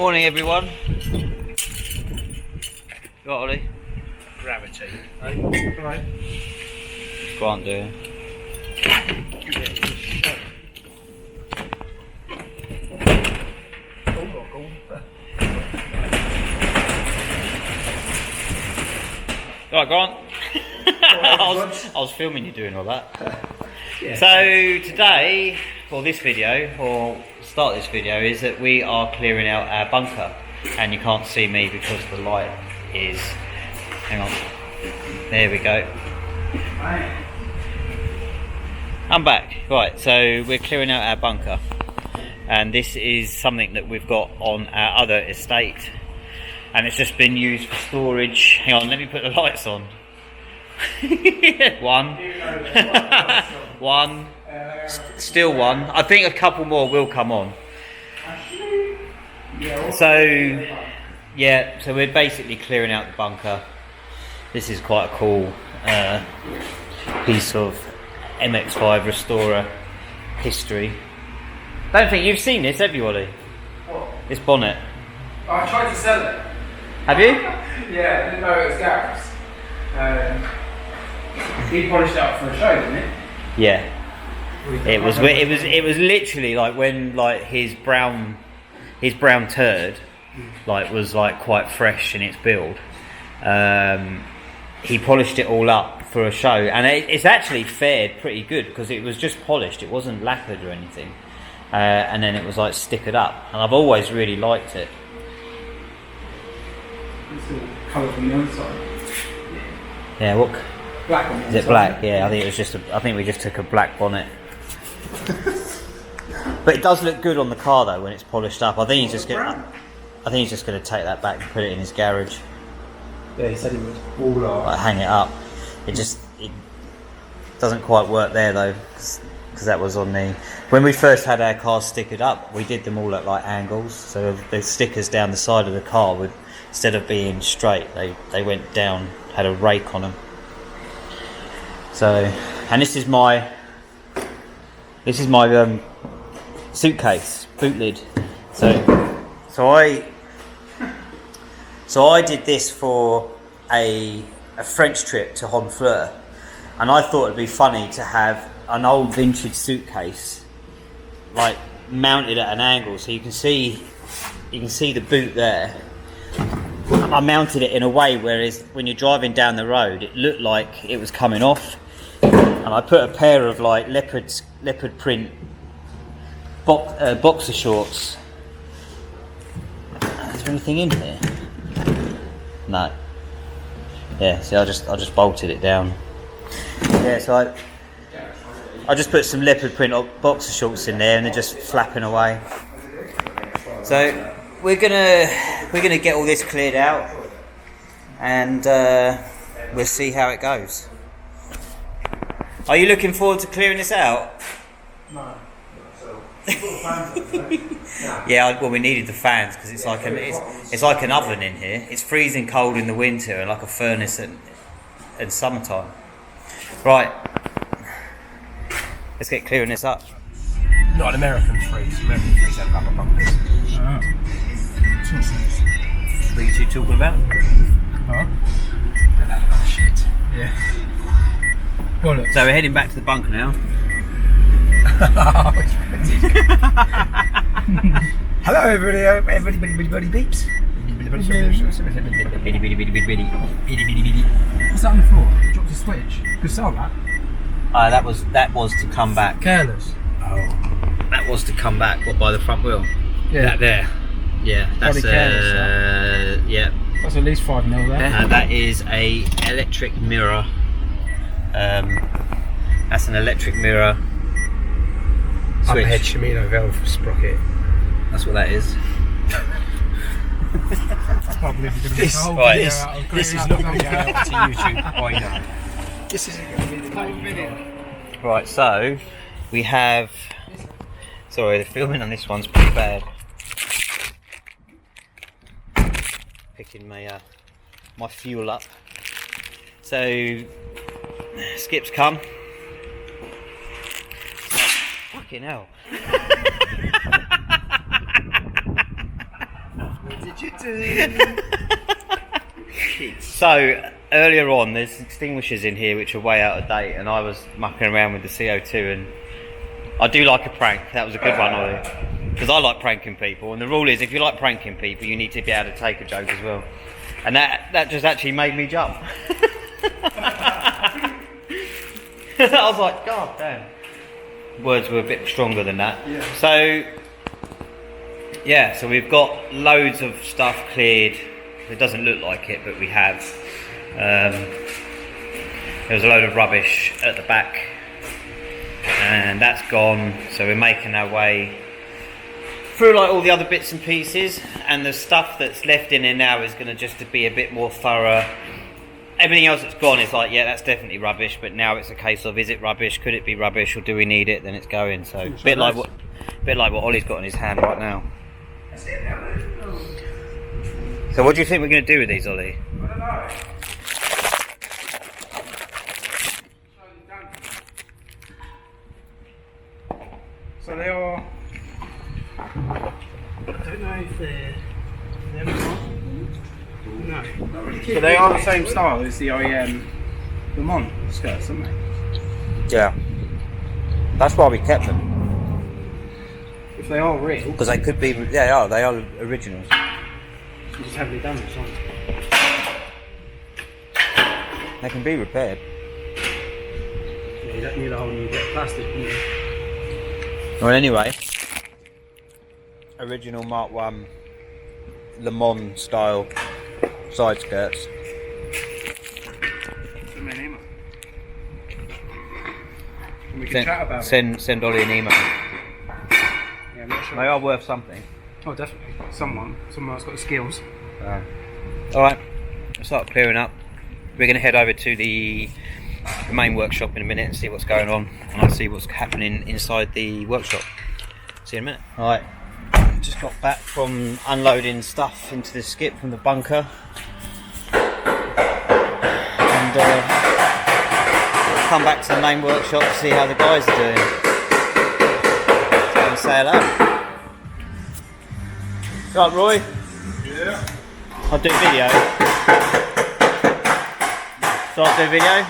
Morning everyone. You all right, Ollie? Gravity. Right. Grant doing. Right, Grant. I was filming you doing all that. Yeah. So today, or this video, or start this video, is that we are clearing out our bunker, and you can't see me because the light is. Hang on. There we go. I'm back. Right, so we're clearing out our bunker, and this is something that we've got on our other estate, and it's just been used for storage. Hang on, let me put the lights on. One. One. Still one. I think a couple more will come on. So, yeah, so we're basically clearing out the bunker. This is quite a cool piece of MX5 Restorer history. Don't think you've seen this, have you, Ollie? What? This bonnet. I tried to sell it. Have you? Yeah, I didn't know it was Gareth's. He polished it up for a show, didn't it? Yeah. It was literally like when like his brown turd was quite fresh in its build. He polished it all up for a show, and it's actually fared pretty good because it was just polished. It wasn't lacquered or anything, and then it was like stickered up. And I've always really liked it. It's all coloured from the inside. Yeah, what? Black on the Is it inside. black? Yeah, I think it was just. I think we just took a black bonnet. But it does look good on the car though when it's polished up. I think he's just going to take that back and put it in his garage. Yeah, he said he was all Like hang it up. It doesn't quite work there though, because that was on the. When we first had our cars stickered up, we did them all at like angles. So the stickers down the side of the car would, instead of being straight, they went down, had a rake on them. So, and this is my suitcase, boot lid. So I did this for a French trip to Honfleur, and I thought it'd be funny to have an old vintage suitcase like mounted at an angle, so you can see the boot there. I mounted it in a way whereas when you're driving down the road it looked like it was coming off, and I put a pair of like leopard print boxer shorts. Is there anything in here? No. Yeah, see, I just bolted it down. Yeah, so I just put some leopard print boxer shorts in there, and they're just flapping away. So we're gonna get all this cleared out, and we'll see how it goes. Are you looking forward to clearing this out? No. Yeah, well, we needed the fans because it's like an oven in here. It's freezing cold in the winter and like a furnace in summertime. Right, let's get clearing this up. Not an American freeze. American freeze have a couple of bunkers. What are you two talking about? Huh? That shit. Yeah. Bollocks. So we're heading back to the bunker now. Hello everybody beeps. What's that on the floor? Dropped a switch. Good sell that. That was to come back. Careless. Oh. That was to come back. What, by the front wheel? Yeah. That there. Yeah. That's Bloody careless, yeah. That's at least 5 mil there. That is a electric mirror. That's an electric mirror. Switch. Uphead Shimano valve sprocket. That's what that is. This is not going to go out to YouTube. I know. This isn't going to be the whole video. Right, so we have. Sorry, the filming on this one's pretty bad. Picking my fuel up. So Skip's come. Fucking hell. So earlier on, there's extinguishers in here which are way out of date, and I was mucking around with the CO2, and I do like a prank. That was a good one, Ollie, because I like pranking people, and the rule is if you like pranking people, you need to be able to take a joke as well, and that just actually made me jump. I was like, God damn. Words were a bit stronger than that. Yeah. So we've got loads of stuff cleared. It doesn't look like it, but we have. There was a load of rubbish at the back, and that's gone. So we're making our way through like all the other bits and pieces, and the stuff that's left in there now is going to just to be a bit more thorough. Everything else that's gone is like, yeah, that's definitely rubbish, but now it's a case of, is it rubbish? Could it be rubbish, or do we need it? Then it's going. So a bit like what Ollie's got in his hand right now. So what do you think we're going to do with these, Ollie? I don't know. So they are. I don't know if they're no. So they are the same style as the IEM Le Mans skirts, aren't they? Yeah. That's why we kept them. If they are real. Because they could be, they are originals. Just heavily damaged, aren't They can be repaired. Yeah, you don't need a whole new bit of plastic, do you? Well, anyway, original Mark 1 Le Mans style side skirts. We can chat about send Ollie an email. Yeah, I'm not sure. They are worth something. Oh, definitely. Someone else got the skills. Alright, let's start clearing up. We're going to head over to the main workshop in a minute and see what's going on, and I'll see what's happening inside the workshop. See you in a minute. Alright, just got back from unloading stuff into the skip from the bunker, and come back to the main workshop to see how the guys are doing. Go and say hello. Right, Roy? Yeah. I'll do video. So I'll do video.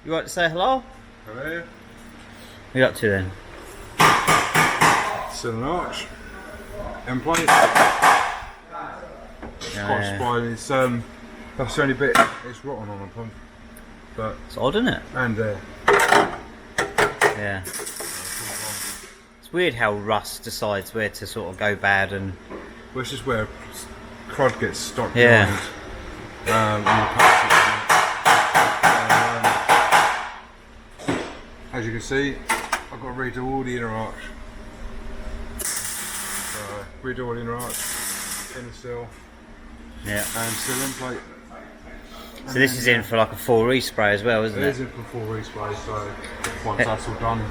You want to say hello? Hello. What are you up to then? Still an arch. And plate. It's quite spoiled. It's that's the only bit it's rotten on the pump. But It's odd, isn't it? and Yeah. It's weird how rust decides where to sort of go bad and. well, it's just where crud gets stuck Yeah. behind. On the patches. As you can see, I've got to redo all the inner arch. Redo all the inner arch, inner sill, Yeah. and sill and plate. So this is in for like a full respray as well, isn't It is it? in for full respray, so once that's all done.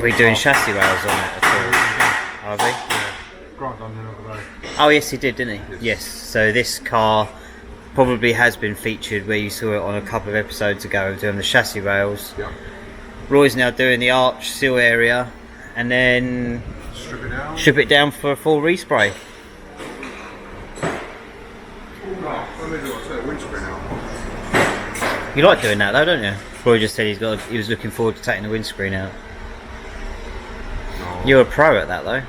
We're doing chassis rails on it at all, are we? Yeah, Grant done the other day. Oh yes, he did, didn't he? Yes. Yes. So this car probably has been featured where you saw it on a couple of episodes ago, doing the chassis rails. Yeah. Roy's now doing the arch seal area, and then Strip it down. strip it down for a full respray. Windscreen out. You like doing that though, don't you? Roy just said he was looking forward to taking the windscreen out. No. You're a pro at that though.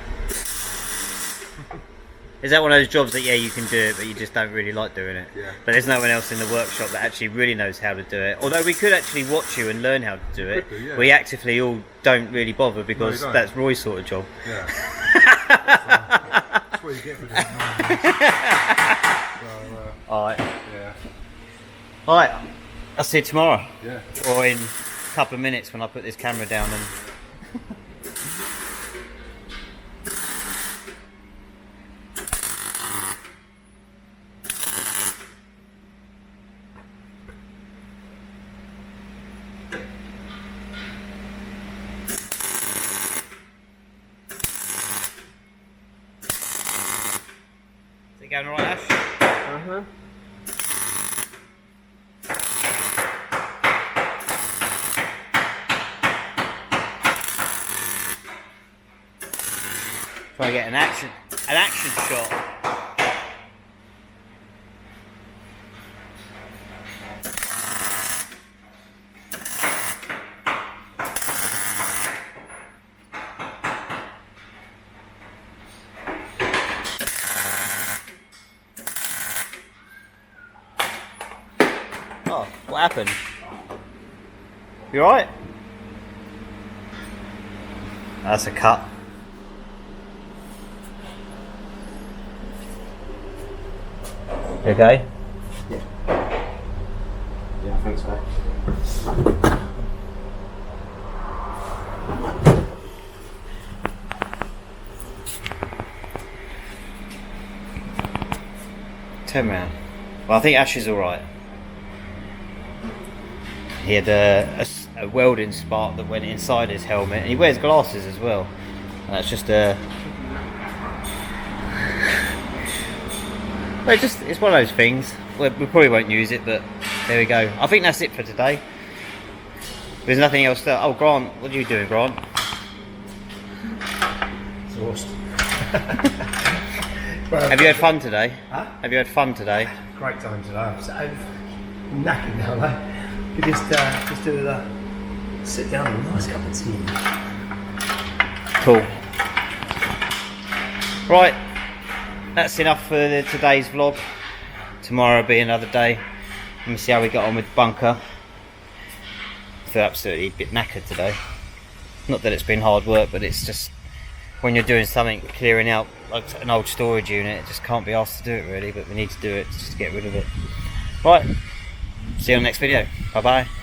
Is that one of those jobs that you can do it, but you just don't really like doing it? Yeah. But there's no one else in the workshop that actually really knows how to do it. Although we could actually watch you and learn how to do it. Could do, yeah. We actively all don't really bother because No, you don't. that's Roy's sort of job. Yeah. That's what you get for doing it. Alright. Yeah. Alright. I'll see you tomorrow. Yeah. Or in a couple of minutes when I put this camera down and. Is it going alright, Ash? Uh-huh. Try to get an action shot. happened? You alright? That's a cut. You okay? Yeah, I think so. Turn round. Well, I think Ash is alright. He had a welding spark that went inside his helmet, and he wears glasses as well. And that's just a. Well, it's one of those things. We probably won't use it, but there we go. I think that's it for today. There's nothing else to. Oh, Grant, what are you doing, Grant? Exhaust. Have you had fun today? Huh? Have you had fun today? Great time today. I'm knackered now, though. We just do a sit down and a nice cup of tea. Cool. Right, that's enough for today's vlog. Tomorrow will be another day. Let me see how we got on with bunker. I feel absolutely a bit knackered today. Not that it's been hard work, but it's just when you're doing something, clearing out like an old storage unit, it just can't be asked to do it really, but we need to do it just to get rid of it. Right, see you on the next video. Bye bye.